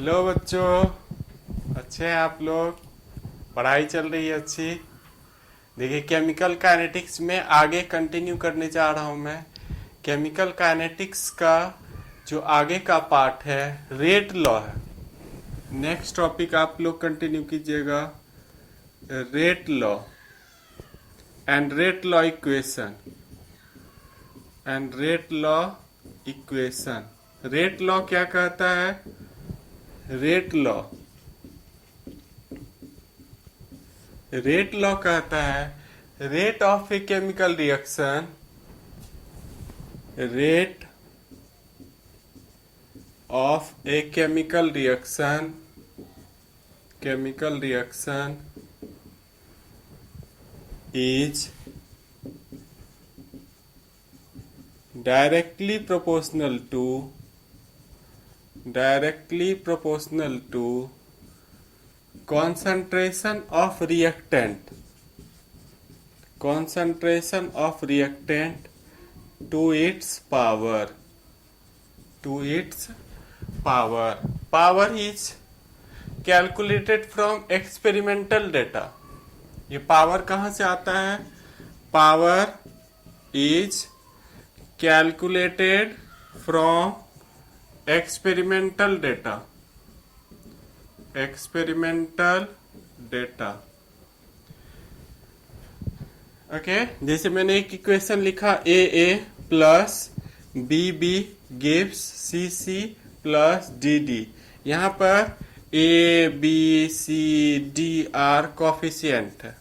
Hello बच्चों, अच्छे हैं आप लोग? पढ़ाई चल रही है अच्छी? देखिए, केमिकल काइनेटिक्स में आगे कंटिन्यू करने जा रहा हूँ मैं। केमिकल काइनेटिक्स का जो आगे का पार्ट है रेट लॉ है। नेक्स्ट टॉपिक आप लोग कंटिन्यू कीजिएगा, rate law and rate law equation. Rate law क्या कहता है? रेट लॉ कहता है rate of a chemical reaction, rate of a chemical reaction is directly proportional to concentration of reactant to its power. Power is calculated from experimental data. ये power कहाँ से आता है? Power is calculated from experimental data. Okay, जैसे मैंने एक equation लिखा A plus B gives C plus D. यहाँ पर A B C D are coefficient है,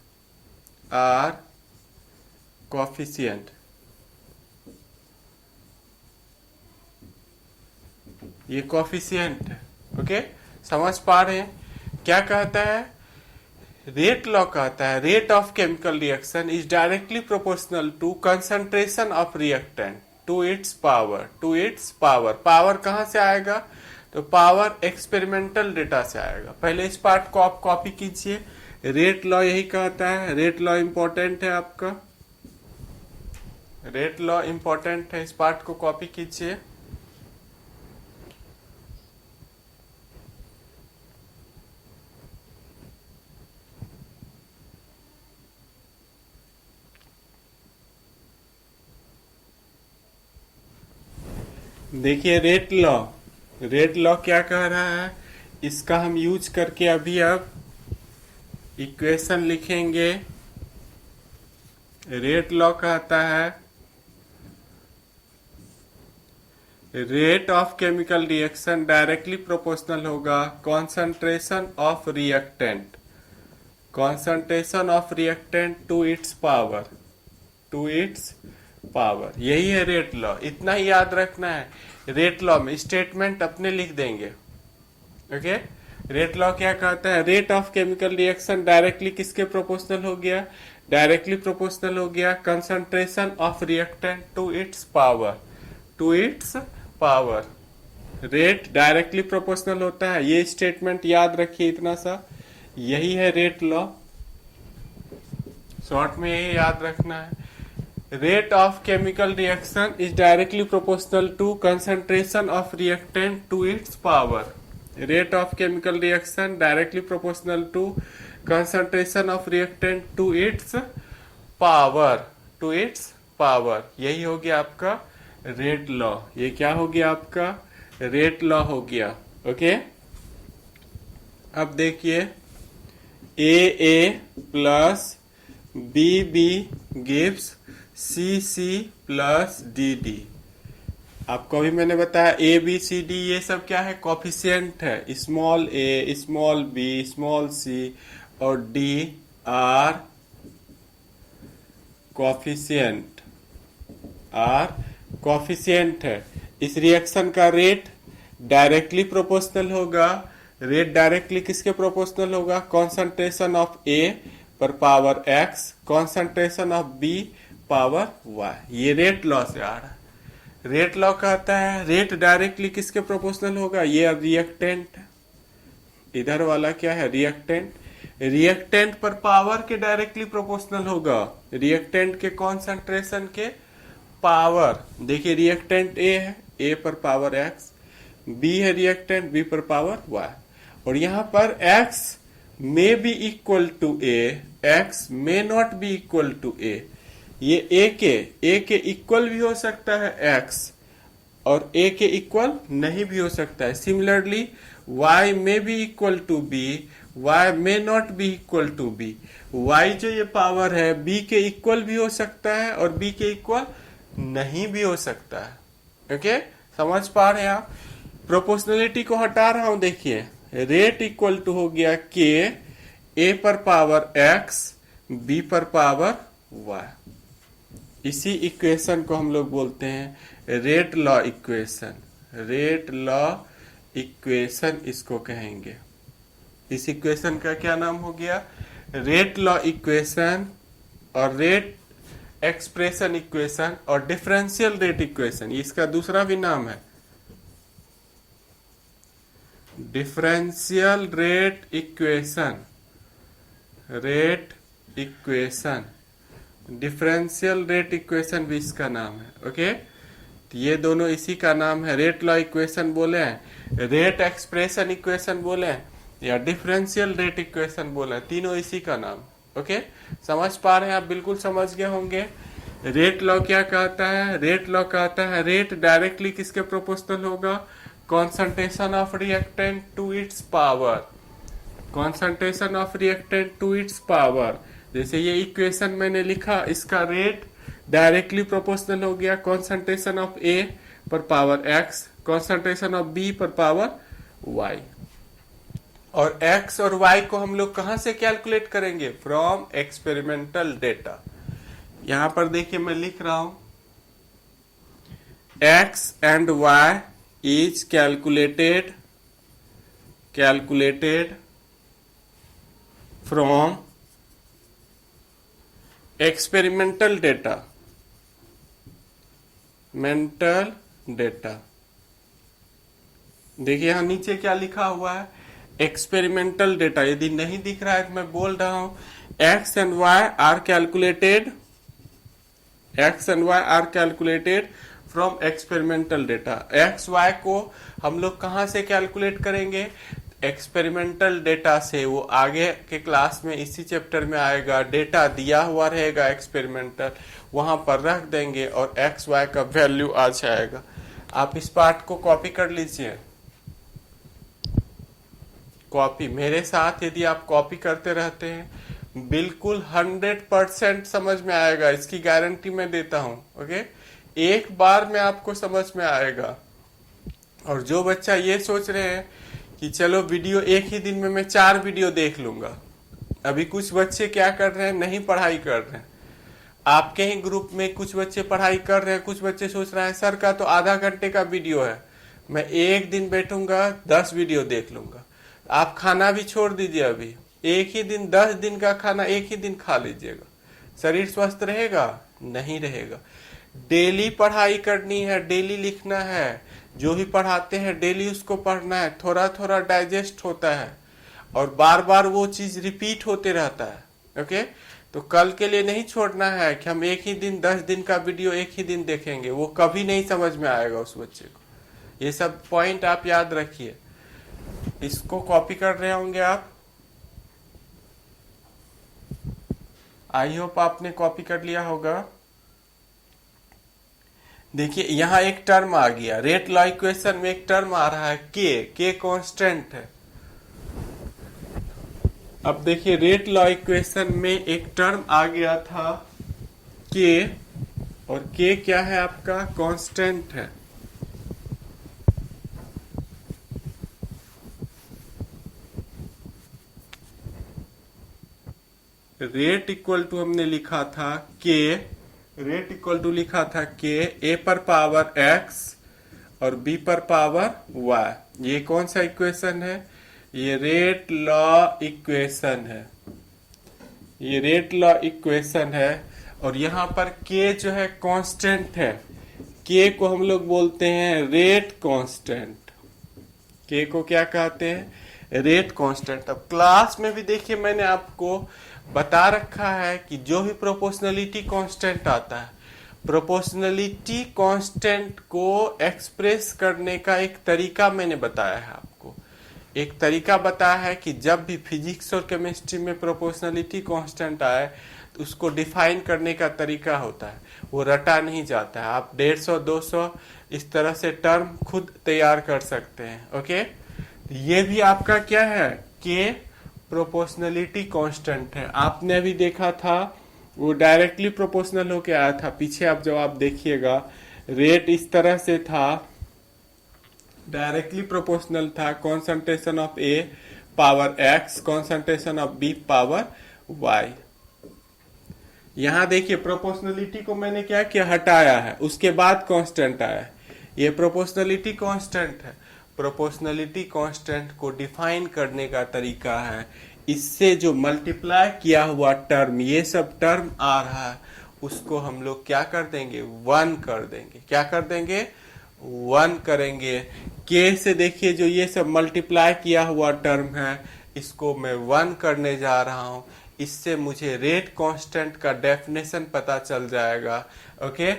ये कोफिशिएंट है। ओके, समझ पा रहे हैं? क्या कहता है? रेट लॉ कहता है rate of chemical reaction is directly proportional to concentration of reactant to its power. Power कहां से आएगा? तो पावर एक्सपेरिमेंटल डेटा से आएगा। पहले इस पार्ट को आप कॉपी कीजिए। रेट लॉ यही कहता है, रेट लॉ इंपॉर्टेंट है आपका, रेट लॉ इंपॉर्टेंट है। इस पार्ट को कॉपी कीजिए। देखिए, रेट लॉ क्या कह रहा है, इसका हम यूज करके अभी अब इक्वेशन लिखेंगे। रेट लॉ कहता है rate of chemical reaction directly proportional होगा concentration of reactant to its power. यही है रेट लॉ। इतना ही याद रखना है। रेट लॉ में स्टेटमेंट अपने लिख देंगे। ओके, रेट लॉ क्या कहता है? Rate of chemical reaction directly किसके प्रोपोर्शनल हो गया? डायरेक्टली प्रोपोर्शनल हो गया concentration of reactant to its power. Rate directly proportional होता है। ये स्टेटमेंट याद रखिए इतना सा। यही है रेट लॉ। शॉर्ट में यही याद रखना है। Rate of chemical reaction is directly proportional to concentration of reactant to its power. Rate of chemical reaction directly proportional to concentration of reactant to its power. यही हो गया आपका रेट लॉ। ये क्या हो गया आपका? रेट लॉ हो गया। ओके, अब देखिए, A plus B gives C plus D. आपको अभी मैंने बताया ए बी सी डी ये सब क्या है? कोफिशिएंट है। Small a, small b, small c और डी आर कोफिशिएंट है। इस रिएक्शन का रेट डायरेक्टली प्रोपोर्शनल होगा। रेट डायरेक्टली किसके प्रोपोर्शनल होगा? कॉन्सेंट्रेशन ऑफ ए पर power x, concentration of B power Y. ये रेट लॉ से आ रहा है। रेट लॉ कहता है रेट डायरेक्टली किसके प्रोपोर्शनल होगा? ये रिएक्टेंट, इधर वाला क्या है? रिएक्टेंट पर पावर के डायरेक्टली प्रोपोर्शनल होगा। रिएक्टेंट के कॉन्सेंट्रेशन के पावर। देखिए, रिएक्टेंट ए है, ए पर पावर एक्स, बी है रिएक्टेंट, बी पर पावर वाई। और यहां पर x may be equal to A, X may not be equal to A. ये ए के इक्वल भी हो सकता है x, और a के इक्वल नहीं भी हो सकता है। Similarly y may be equal to b, y may not be equal to b। y जो ये पावर है b के इक्वल भी हो सकता है और b के इक्वल नहीं भी हो सकता है। ओके, समझ पा रहे हैं आप? प्रोपोर्शनलिटी को हटा रहा हूं, देखिए रेट इक्वल टू हो गया k, a पर पावर x, b पर पावर y। इसी इक्वेशन को हम लोग बोलते हैं rate law equation. Rate law equation इसको कहेंगे। इस इक्वेशन का क्या नाम हो गया? रेट लॉ इक्वेशन, और रेट एक्सप्रेशन इक्वेशन, और डिफरेंशियल रेट इक्वेशन, इसका दूसरा भी नाम है differential rate equation. Rate equation, differential rate equation भी इसका नाम है। ओके, तो ये दोनों इसी का नाम है। रेट लॉ इक्वेशन बोले हैं, रेट एक्सप्रेशन इक्वेशन बोले हैं, या डिफरेंशियल रेट इक्वेशन बोले हैं, तीनों इसी का नाम। ओके, समझ पा रहे हैं आप? बिल्कुल समझ गए होंगे। रेट लॉ क्या कहता है? रेट लॉ कहता है रेट डायरेक्टली किसके प्रोपोर्शनल होगा? Concentration of reactant to its power. Concentration of reactant to its power. जैसे ये इक्वेशन मैंने लिखा, इसका रेट डायरेक्टली प्रोपोर्शनल हो गया कॉन्सेंट्रेशन ऑफ ए पर power x, concentration of B पर पावर वाई। और एक्स और वाई को हम लोग कहां से कैलकुलेट करेंगे? From experimental data. यहां पर देखिए मैं लिख रहा हूं x and y is calculated from experimental data, mental data. देखिए यहां नीचे क्या लिखा हुआ है? Experimental data. यदि नहीं दिख रहा है तो मैं बोल रहा हूं x and y are calculated, x and y are calculated from experimental data. X y को हम लोग कहां से कैलकुलेट करेंगे? एक्सपेरिमेंटल डेटा से। वो आगे के क्लास में इसी चैप्टर में आएगा। डेटा दिया हुआ रहेगा एक्सपेरिमेंटल, वहां पर रख देंगे और एक्स वाई का वैल्यू आ जाएगा। आप इस पार्ट को कॉपी कर लीजिए। कॉपी मेरे साथ यदि आप कॉपी करते रहते हैं बिल्कुल 100% समझ में आएगा, इसकी गारंटी मैं देता हूं। ओके, एक बार में आपको समझ में आएगा। और जो बच्चा ये सोच रहे हैं कि चलो वीडियो एक ही दिन में मैं 4 वीडियो देख लूंगा, अभी कुछ बच्चे क्या कर रहे हैं? नहीं पढ़ाई कर रहे हैं। आपके ही ग्रुप में कुछ बच्चे पढ़ाई कर रहे हैं, कुछ बच्चे सोच रहे हैं सर का तो आधा घंटे का वीडियो है, मैं एक दिन बैठूंगा 10 वीडियो देख लूंगा। आप खाना भी छोड़ दीजिए, अभी एक ही दिन 10 दिन का खाना एक ही दिन खा लीजिएगा, शरीर स्वस्थ रहेगा? नहीं रहेगा। डेली पढ़ाई करनी है, डेली लिखना है, जो भी पढ़ाते हैं डेली उसको पढ़ना है। थोड़ा थोड़ा डाइजेस्ट होता है और बार बार वो चीज रिपीट होते रहता है। ओके, तो कल के लिए नहीं छोड़ना है कि हम एक ही दिन 10 दिन का वीडियो एक ही दिन देखेंगे, वो कभी नहीं समझ में आएगा उस बच्चे को। ये सब पॉइंट आप याद रखिए। इसको कॉपी कर रहे होंगे आप, आई होप आपने कॉपी कर लिया होगा। देखिए यहां एक टर्म आ गया, रेट लॉ इक्वेशन में एक टर्म आ रहा है के कांस्टेंट है। अब देखिए रेट लॉ इक्वेशन में एक टर्म आ गया था के, और के क्या है आपका? कांस्टेंट है। रेट इक्वल टू हमने लिखा था के, रेट इक्वल टू लिखा था के, ए पर पावर एक्स और बी पर पावर वाई। ये कौन सा इक्वेशन है? ये रेट लॉ इक्वेशन है। ये रेट लॉ इक्वेशन है। और यहां पर के जो है कांस्टेंट है। के को हम लोग बोलते हैं रेट कांस्टेंट। के को क्या कहते हैं? Rate constant. अब क्लास में भी देखिए मैंने आपको बता रखा है कि जो भी प्रोपोर्शनलिटी कांस्टेंट आता है प्रोपोर्शनलिटी कांस्टेंट को एक्सप्रेस करने का एक तरीका मैंने बताया है आपको। एक तरीका बताया है कि जब भी फिजिक्स और केमिस्ट्री में प्रोपोर्शनलिटी कांस्टेंट आए तो उसको डिफाइन करने का तरीका होता है, वो रटा नहीं जाता है। आप 150 200 इस तरह से टर्म खुद तैयार कर सकते हैं। ओके, ये भी आपका क्या है कि प्रोपोर्शनलिटी कांस्टेंट है। आपने अभी देखा था वो डायरेक्टली प्रोपोर्शनल होके आया था। पीछे आप जब आप देखिएगा रेट इस तरह से था, डायरेक्टली प्रोपोर्शनल था concentration of A power x, concentration of B power y. यहां देखिए प्रोपोर्शनलिटी को मैंने क्या किया, हटाया है, उसके बाद कांस्टेंट आया है। ये प्रोपोर्शनलिटी कांस्टेंट है। प्रोपोर्शनलिटी कांस्टेंट को डिफाइन करने का तरीका है, इससे जो मल्टीप्लाई किया हुआ टर्म, ये सब टर्म आ रहा है, उसको हम लोग क्या कर देंगे, 1 कर देंगे। क्या कर देंगे, 1 करेंगे। के से देखिए जो ये सब मल्टीप्लाई किया हुआ टर्म है, इसको मैं 1 करने जा रहा हूं। इससे मुझे रेट कांस्टेंट का डेफिनेशन पता चल जाएगा। ओके,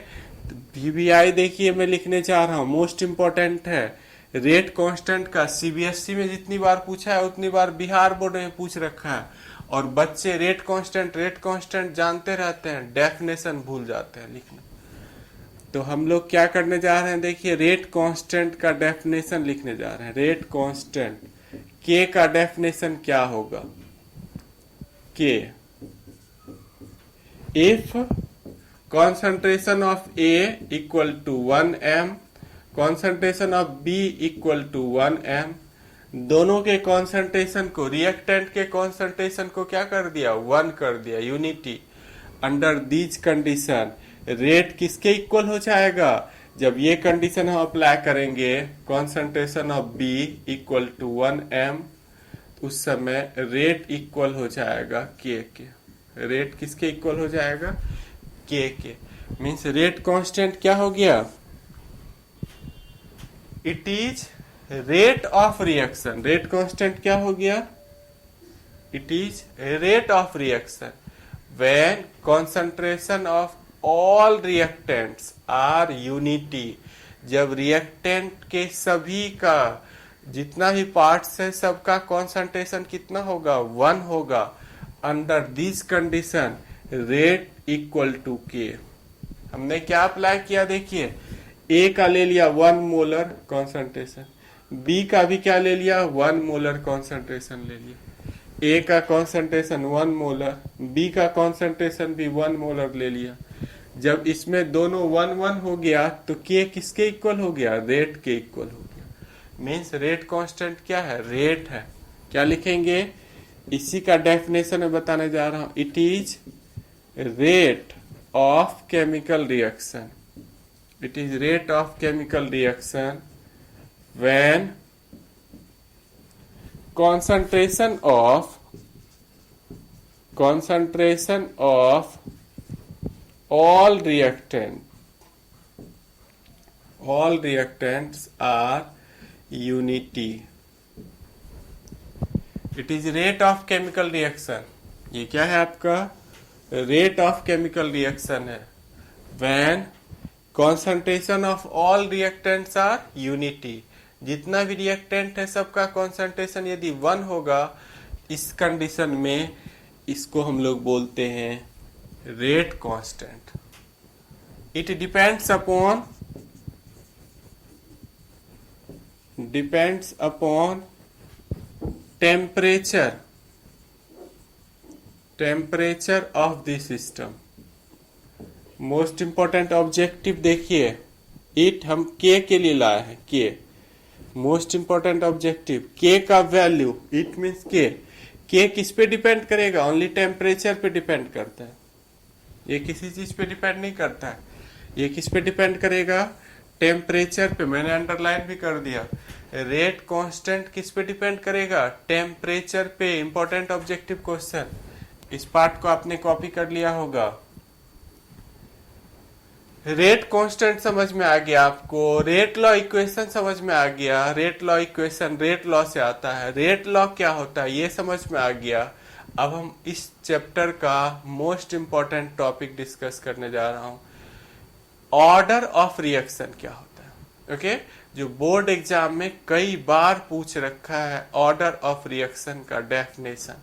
वीवीआई देखिए मैं लिखने जा रहा हूं, मोस्ट इंपॉर्टेंट है। रेट कांस्टेंट का सीबीएसई में जितनी बार पूछा है उतनी बार बिहार बोर्ड में पूछ रखा है, और बच्चे रेट कांस्टेंट जानते रहते हैं, डेफिनेशन भूल जाते हैं लिखना। तो हम लोग क्या करने जा रहे हैं, देखिए रेट कांस्टेंट का डेफिनेशन लिखने जा रहे हैं। रेट कांस्टेंट के का डेफिनेशन क्या होगा, के if concentration of A equal to 1 m, concentration of B equal to 1 m, दोनों के कॉन्सेंट्रेशन को, रिएक्टेंट के कॉन्सेंट्रेशन को क्या कर दिया, 1 कर दिया, unity. Under these condition rate किसके इक्वल हो जाएगा, जब ये कंडीशन हम अप्लाई करेंगे, concentration of B equal to 1 m, उस समय रेट इक्वल हो जाएगा के। रेट किसके इक्वल हो जाएगा, के। मीन्स रेट कांस्टेंट क्या हो गया, it is rate of reaction. Rate constant क्या हो गया, it is rate of reaction when concentration of all reactants are unity. जब रिएक्टेंट के सभी का जितना भी पार्ट्स है सबका कॉन्सेंट्रेशन कितना होगा, 1 होगा। Under this condition rate equal to k. हमने क्या अप्लाई किया, देखिए ए का ले लिया 1 मोलर कॉन्सेंट्रेशन, बी का भी क्या ले लिया, 1 मोलर कॉन्सेंट्रेशन ले लिया। ए का कॉन्सेंट्रेशन 1 मोलर, बी का कॉन्सेंट्रेशन भी 1 मोलर ले लिया। जब इसमें दोनों 1-1 हो गया तो के किसके इक्वल हो गया, रेट के इक्वल हो गया। मीन्स रेट कांस्टेंट क्या है, रेट है। क्या लिखेंगे, इसी का डेफिनेशन में बताने जा रहा हूं, it is rate of chemical reaction. It is rate of chemical reaction when concentration of all reactants are unity. It is rate of chemical reaction. ये क्या है आपका, रेट ऑफ केमिकल रिएक्शन है when concentration of all reactants are unity. जितना भी reactant है सबका concentration यदि 1 होगा, इस कंडीशन में इसको हम लोग बोलते हैं rate constant. It depends upon temperature of the system. Most important objective देखिए, इट हम के लिए लाए हैं, के मोस्ट इंपॉर्टेंट ऑब्जेक्टिव। के का वैल्यू, इट मीन्स के किस पे डिपेंड करेगा, ओनली टेम्परेचर पे डिपेंड करता है। ये किसी चीज पे डिपेंड नहीं करता है। ये किस पे डिपेंड करेगा, टेम्परेचर पे। मैंने अंडरलाइन भी कर दिया। रेट कांस्टेंट किस पे डिपेंड करेगा, टेम्परेचर पे। इंपॉर्टेंट ऑब्जेक्टिव क्वेश्चन, इस पार्ट को आपने कॉपी कर लिया होगा। रेट कांस्टेंट समझ में आ गया आपको, रेट लॉ इक्वेशन समझ में आ गया। Rate law equation rate law से आता है। रेट लॉ क्या होता है ये समझ में आ गया। अब हम इस चैप्टर का मोस्ट इंपॉर्टेंट टॉपिक डिस्कस करने जा रहा हूं, ऑर्डर ऑफ रिएक्शन क्या होता है। ओके, जो बोर्ड एग्जाम में कई बार पूछ रखा है ऑर्डर ऑफ रिएक्शन का डेफिनेशन।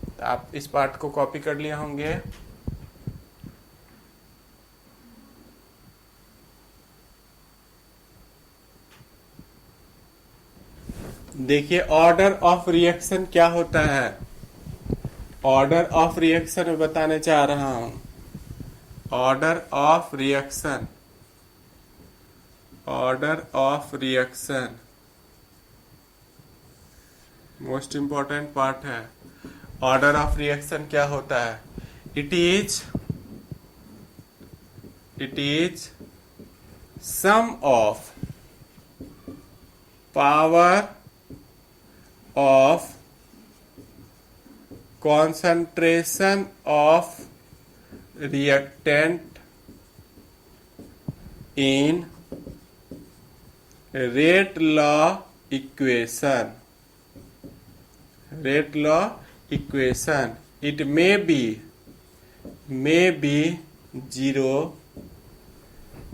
तो आप इस पार्ट को कॉपी कर लिए होंगे। देखिए ऑर्डर ऑफ रिएक्शन क्या होता है। ऑर्डर ऑफ रिएक्शन में बताने चाह रहा हूं। Order of reaction, order of reaction most important part है। ऑर्डर ऑफ रिएक्शन क्या होता है? It is sum of power of concentration of reactant in rate law equation. Rate law equation. It may be 0,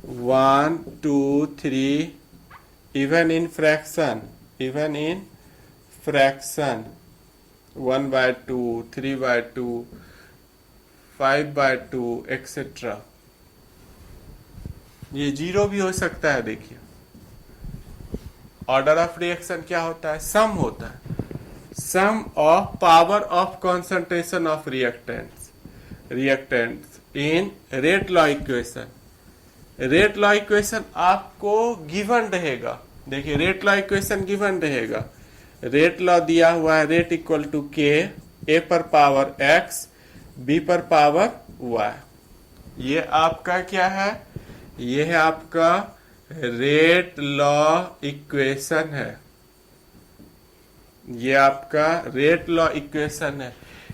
1, 2, 3, even in fraction, 1/2, 3/2, 5/2 etcetera. ये 0 भी हो सकता है। देखिए ऑर्डर ऑफ रिएक्शन क्या होता है? सम होता है, sum of power of concentration of reactants in rate law equation. Rate law equation आपको गिवन रहेगा। देखिए रेट लॉ इक्वेशन गिवन रहेगा। रेट लॉ दिया हुआ है, rate equal to K, A पर पावर एक्स, बी पर पावर वाई। ये आपका क्या है? ये है आपका रेट लॉ इक्वेशन है। ये आपका रेट लॉ इक्वेशन है।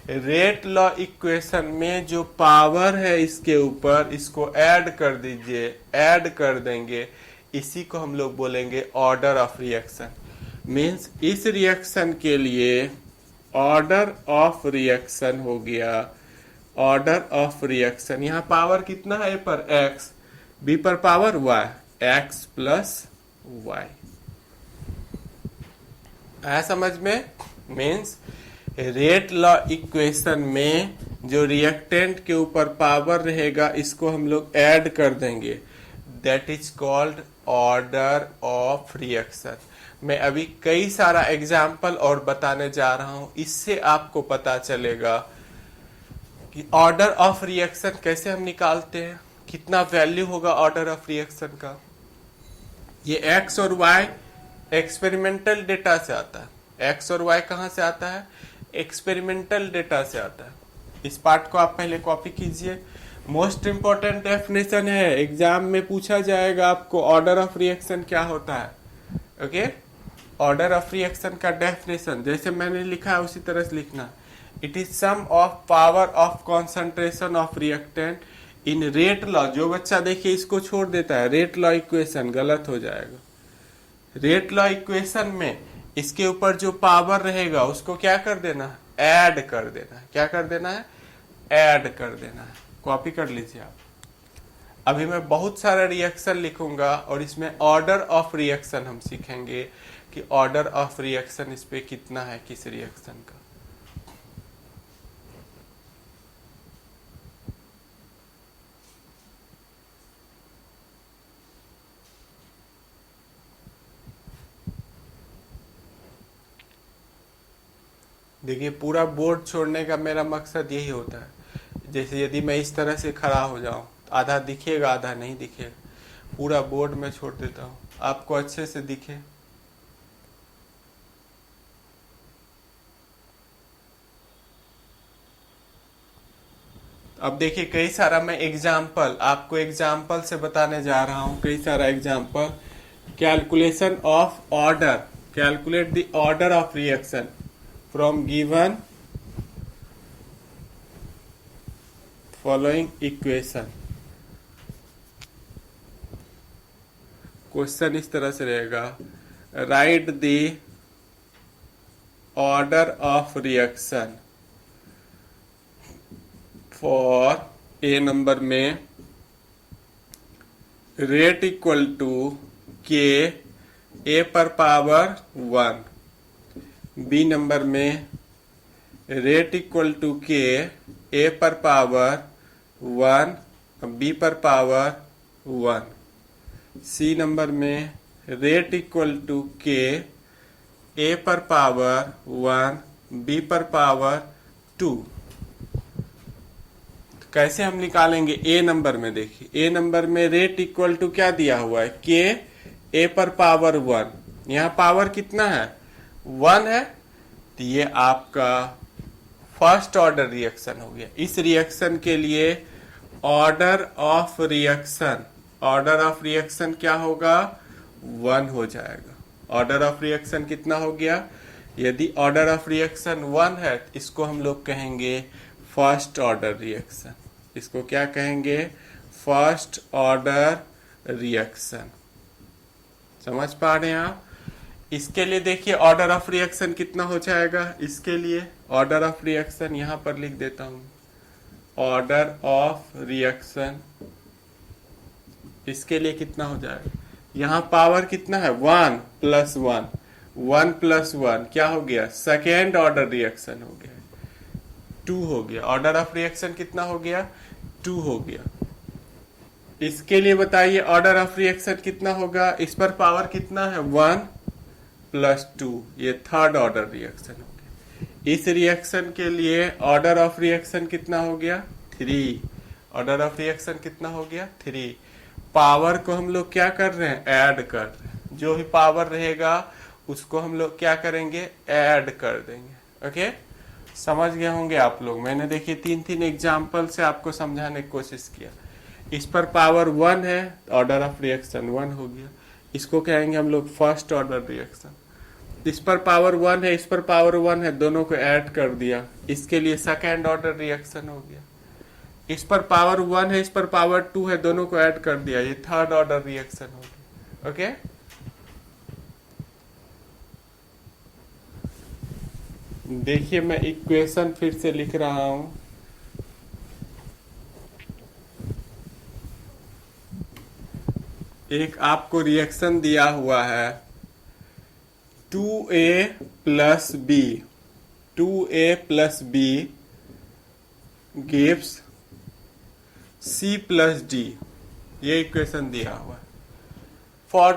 रेट लॉ इक्वेशन में जो पावर है इसके ऊपर, इसको ऐड कर दीजिए, ऐड कर देंगे, इसी को हम लोग बोलेंगे ऑर्डर ऑफ रिएक्शन। मीन्स इस रिएक्शन के लिए ऑर्डर ऑफ रिएक्शन हो गया। ऑर्डर ऑफ रिएक्शन, यहां पावर कितना है? ए पर एक्स, बी पर power y, x plus y. आया समझ में? मीन्स रेट लॉ इक्वेशन में जो रिएक्टेंट के ऊपर पावर रहेगा इसको हम लोग ऐड कर देंगे। That is called order of reaction. मैं अभी कई सारा एग्जाम्पल और बताने जा रहा हूं, इससे आपको पता चलेगा कि ऑर्डर ऑफ रिएक्शन कैसे हम निकालते हैं, कितना वैल्यू होगा ऑर्डर ऑफ रिएक्शन का। ये एक्स और वाई एक्सपेरिमेंटल डेटा से आता है। एक्स और वाई कहां से आता है? एक्सपेरिमेंटल डेटा से आता है। इस पार्ट को आप पहले कॉपी कीजिए। मोस्ट इंपॉर्टेंट डेफिनेशन है, एग्जाम में पूछा जाएगा आपको ऑर्डर ऑफ रिएक्शन क्या होता है। ओके, ऑर्डर ऑफ रिएक्शन का डेफिनेशन जैसे मैंने लिखा है उसी तरह से लिखना। It is sum of power of concentration of reactant in rate law. जो बच्चा देखिए इसको छोड़ देता है, रेट लॉ इक्वेशन गलत हो जाएगा। रेट लॉ इक्वेशन में इसके ऊपर जो पावर रहेगा उसको क्या कर देना है? ऐड कर देना है। क्या कर देना है? ऐड कर देना है। कॉपी कर लीजिए आप। अभी मैं बहुत सारा रिएक्शन लिखूंगा और इसमें ऑर्डर ऑफ रिएक्शन हम सीखेंगे कि ऑर्डर ऑफ रिएक्शन इस पे कितना है, किस रिएक्शन का। देखिए पूरा बोर्ड छोड़ने का मेरा मकसद यही होता है। जैसे यदि मैं इस तरह से खड़ा हो जाऊं तो आधा दिखेगा, आधा नहीं दिखेगा। पूरा बोर्ड में छोड़ देता हूं, आपको अच्छे से दिखे। अब देखिए कई सारा मैं एग्जाम्पल आपको एग्जाम्पल से बताने जा रहा हूं। कई सारा example. Calculation of order, calculate the order of reaction from given following equation। Question इस तरह से रहेगा, right the order of reaction for a number में rate equal to K A पर पावर 1। बी नंबर में rate equal to K A पर power 1 B पर power 1। सी number में rate equal to K A पर पावर 1 बी पर power 2। कैसे हम निकालेंगे? ए नंबर में देखिए, ए नंबर में रेट इक्वल टू क्या दिया हुआ है? के ए पर पावर 1। यहाँ पावर कितना है? 1 है। तो ये आपका फर्स्ट ऑर्डर रिएक्शन हो गया। इस रिएक्शन के लिए ऑर्डर ऑफ रिएक्शन क्या होगा? 1 हो जाएगा। ऑर्डर ऑफ रिएक्शन कितना हो गया? यदि ऑर्डर ऑफ रिएक्शन 1 है तो इसको हम लोग कहेंगे फर्स्ट ऑर्डर रिएक्शन। इसको क्या कहेंगे? First order reaction. समझ पा रहे हैं आप? इसके लिए देखिए ऑर्डर ऑफ रिएक्शन कितना हो जाएगा। इसके लिए ऑर्डर ऑफ रिएक्शन यहां पर लिख देता हूं, ऑर्डर ऑफ रिएक्शन इसके लिए कितना हो जाएगा? यहां पावर कितना है? 1 प्लस 1, 1 प्लस 1 क्या हो गया? सेकेंड ऑर्डर रिएक्शन हो गया, 2 हो गया। ऑर्डर ऑफ रिएक्शन कितना हो गया? 2 हो गया। इसके लिए बताइए ऑर्डर ऑफ रिएक्शन कितना होगा? इस पर पावर कितना है? 1 प्लस 2, ये थर्ड ऑर्डर रिएक्शन हो गया। इस रिएक्शन के लिए ऑर्डर ऑफ रिएक्शन कितना हो गया? 3। ऑर्डर ऑफ रिएक्शन कितना हो गया? 3। पावर को हम लोग क्या कर रहे हैं? ऐड कर रहे हैं। जो भी पावर रहेगा उसको हम लोग क्या करेंगे? ऐड कर देंगे। ओके, समझ गए होंगे आप लोग। मैंने देखिए 3 एग्जाम्पल से आपको समझाने की कोशिश किया। इस पर पावर 1 है, ऑर्डर ऑफ रिएक्शन 1 हो गया। इसको कहेंगे हम लोग फर्स्ट ऑर्डर रिएक्शन। इस पर पावर 1 है, इस पर पावर 1 है, दोनों को ऐड कर दिया, इसके लिए सेकेंड ऑर्डर रिएक्शन हो गया। इस पर पावर 1 है, इस पर पावर 2 है, दोनों को ऐड कर दिया, ये थर्ड ऑर्डर रिएक्शन हो गया। ओके, देखिए मैं इक्वेशन फिर से लिख रहा हूं। एक आपको रिएक्शन दिया हुआ है 2a plus b, 2a plus B gives c plus d। ये इक्वेशन दिया हुआ है। For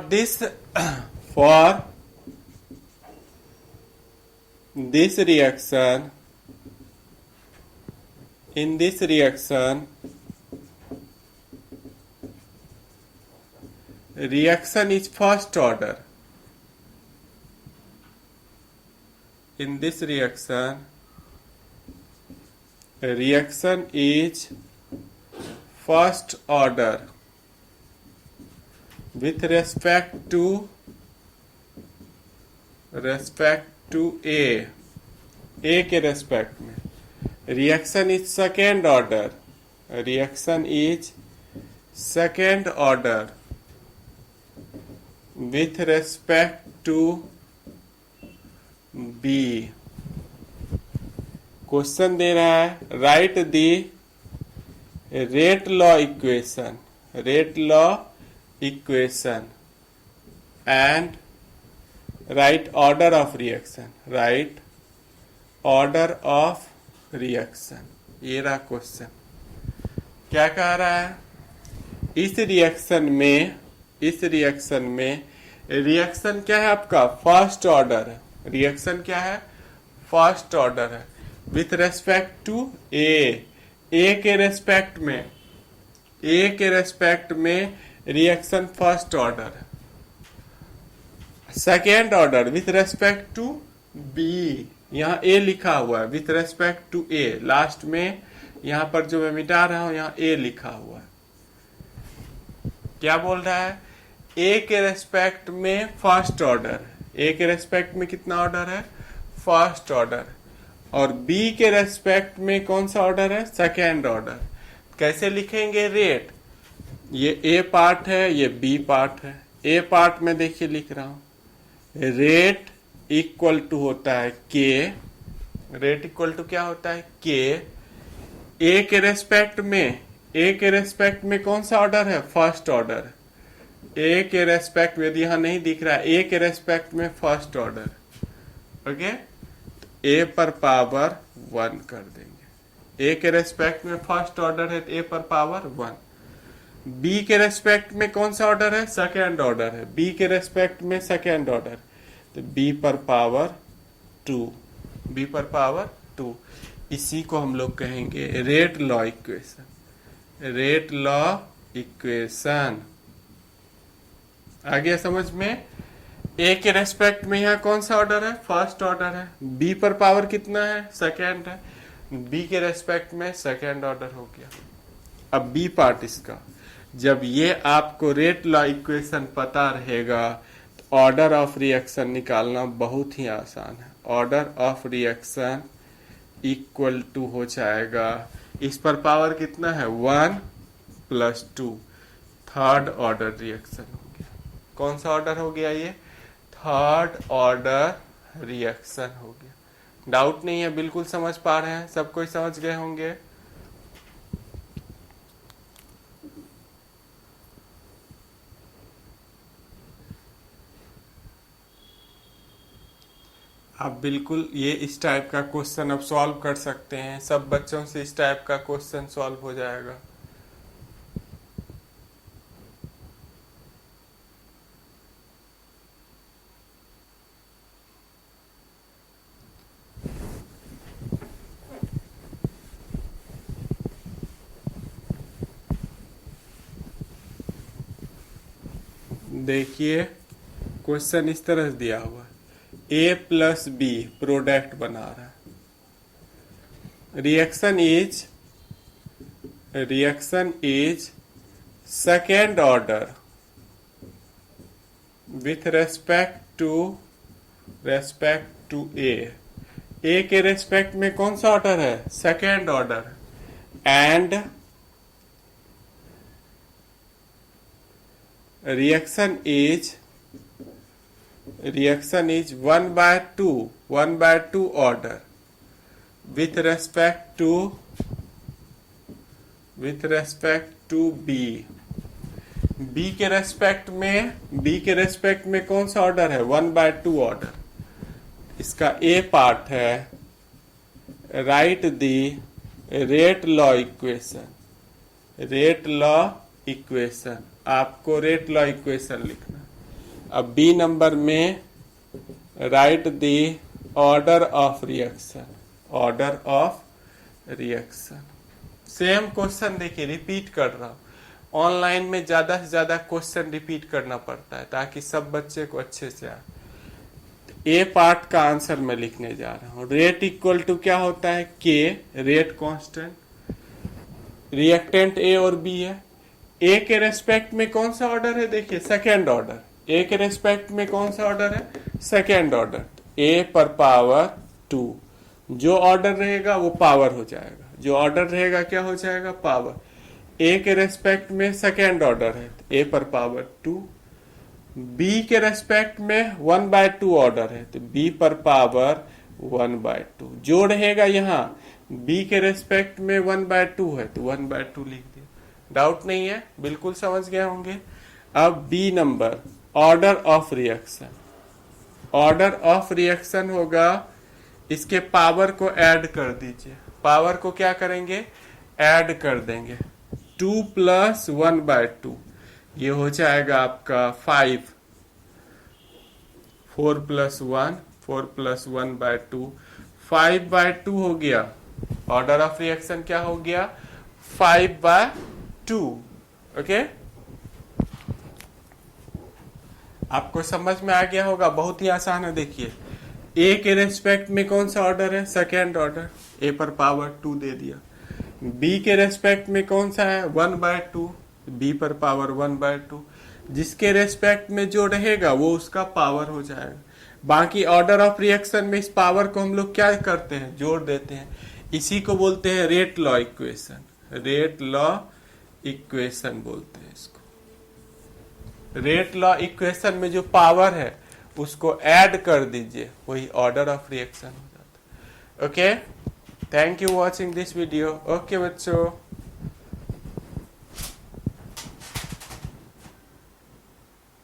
this reaction, in this reaction is first order. In this reaction is first order with respect to A के respect में। Reaction is second order, reaction is second order with respect to B. Question दे रहा है write the rate law equation, and write order of reaction, ये रहा question. क्या कह रहा है? इस रिएक्शन में रिएक्शन क्या है आपका? फर्स्ट ऑर्डर है। रिएक्शन क्या है? फर्स्ट ऑर्डर है विथ रेस्पेक्ट टू ए के रेस्पेक्ट में रिएक्शन फर्स्ट ऑर्डर है। Second order with respect to B, यहाँ ए लिखा हुआ है with respect to A, last में यहाँ पर जो मैं मिटा रहा हूं यहाँ ए लिखा हुआ है। क्या बोल रहा है? ए के रेस्पेक्ट में फर्स्ट ऑर्डर, ए के रेस्पेक्ट में कितना ऑर्डर है? First order. और बी के रेस्पेक्ट में कौन सा ऑर्डर है? Second order. कैसे लिखेंगे? रेट, ये ए पार्ट है, ये बी पार्ट है। ए पार्ट में देखिए लिख रहा हूं, रेट इक्वल टू होता है के, रेट इक्वल टू क्या होता है? के। ए के रेस्पेक्ट में कौन सा ऑर्डर है? First order. ए के रेस्पेक्ट में, यदि यहां नहीं दिख रहा है, ए के रेस्पेक्ट में फर्स्ट ऑर्डर, ओके, ए पर पावर 1 कर देंगे। ए के रेस्पेक्ट में फर्स्ट ऑर्डर है तो ए पर पावर 1। बी के रेस्पेक्ट में कौन सा ऑर्डर है? सेकेंड ऑर्डर है। बी के रेस्पेक्ट में सेकेंड ऑर्डर, तो बी पर पावर 2, बी पर पावर 2। इसी को हम लोग कहेंगे rate law equation, rate law equation. आ गया समझ में? ए के रेस्पेक्ट में यहाँ कौन सा ऑर्डर है? फर्स्ट ऑर्डर है। बी पर पावर कितना है? सेकेंड है। बी के रेस्पेक्ट में सेकेंड ऑर्डर हो गया। अब बी पार्ट इसका, जब ये आपको रेट लॉ इक्वेशन पता रहेगा तो ऑर्डर ऑफ रिएक्शन निकालना बहुत ही आसान है। Order of reaction equal to हो जाएगा, इस पर पावर कितना है? 1 + 2, थर्ड ऑर्डर रिएक्शन हो गया। कौन सा ऑर्डर हो गया ये? थर्ड ऑर्डर रिएक्शन हो गया। डाउट नहीं है? बिल्कुल समझ पा रहे हैं? सब कोई समझ गए होंगे? आप बिल्कुल ये इस टाइप का क्वेश्चन अब सॉल्व कर सकते हैं। सब बच्चों से इस टाइप का क्वेश्चन सॉल्व हो जाएगा। देखिए क्वेश्चन इस तरह से दिया हुआ है, A + B प्रोडक्ट बना रहा है। Reaction is second order with respect to A के रेस्पेक्ट में कौन सा ऑर्डर है? Second order. And reaction is 1/2 order with respect to B। B के रेस्पेक्ट में कौन सा ऑर्डर है? 1/2 ऑर्डर। इसका ए पार्ट है, write the rate law equation. Rate law equation, आपको रेट लॉ इक्वेशन लिखना। अब बी नंबर में write the order of reaction. Order of reaction same question देखिए रिपीट कर रहा हूं। ऑनलाइन में ज्यादा से ज्यादा क्वेश्चन रिपीट करना पड़ता है ताकि सब बच्चे को अच्छे से आए। ए पार्ट का आंसर मैं लिखने जा रहा हूं। रेट इक्वल टू क्या होता है? के, रेट कांस्टेंट। रिएक्टेंट ए और बी है। ए के रेस्पेक्ट में कौन सा ऑर्डर है? देखिए सेकेंड ऑर्डर। ए के रेस्पेक्ट में कौन सा ऑर्डर है? Second order. ए पर पावर 2, जो ऑर्डर रहेगा वो पावर हो जाएगा। जो ऑर्डर रहेगा क्या हो जाएगा? पावर। ए के रेस्पेक्ट में सेकेंड ऑर्डर है, ए पर पावर 2। बी के रेस्पेक्ट में 1/2 ऑर्डर है, तो बी पर पावर 1/2। जो रहेगा यहाँ बी के रेस्पेक्ट में 1/2 है तो 1/2 लिख दिया। डाउट नहीं है? बिल्कुल समझ गए होंगे। अब B number, order of reaction. Order of reaction होगा, इसके पावर को ऐड कर दीजिए। पावर को क्या करेंगे? ऐड कर देंगे। 2 + 1/2, ये हो जाएगा आपका 5। 4 + 1, 4 + 1/2, 5/2 हो गया। ऑर्डर ऑफ रिएक्शन क्या हो गया? 5/2। ओके, आपको समझ में आ गया होगा। बहुत ही आसान है। देखिए ए के रेस्पेक्ट में कौन सा ऑर्डर है? Second order. ए पर पावर 2 दे दिया। बी के रेस्पेक्ट में कौन सा है? 1/2, बी पर पावर 1/2। जिसके रेस्पेक्ट में जो रहेगा वो उसका पावर हो जाएगा। बाकी ऑर्डर ऑफ रिएक्शन में इस पावर को हम लोग क्या करते हैं? जोड़ देते हैं। इसी को बोलते हैं rate law equation. Rate law equation बोलते हैं इसको। रेट लॉ इक्वेशन में जो पावर है उसको ऐड कर दीजिए, वही ऑर्डर ऑफ रिएक्शन हो जाता है। Okay, thank you watching this video. Okay बच्चों।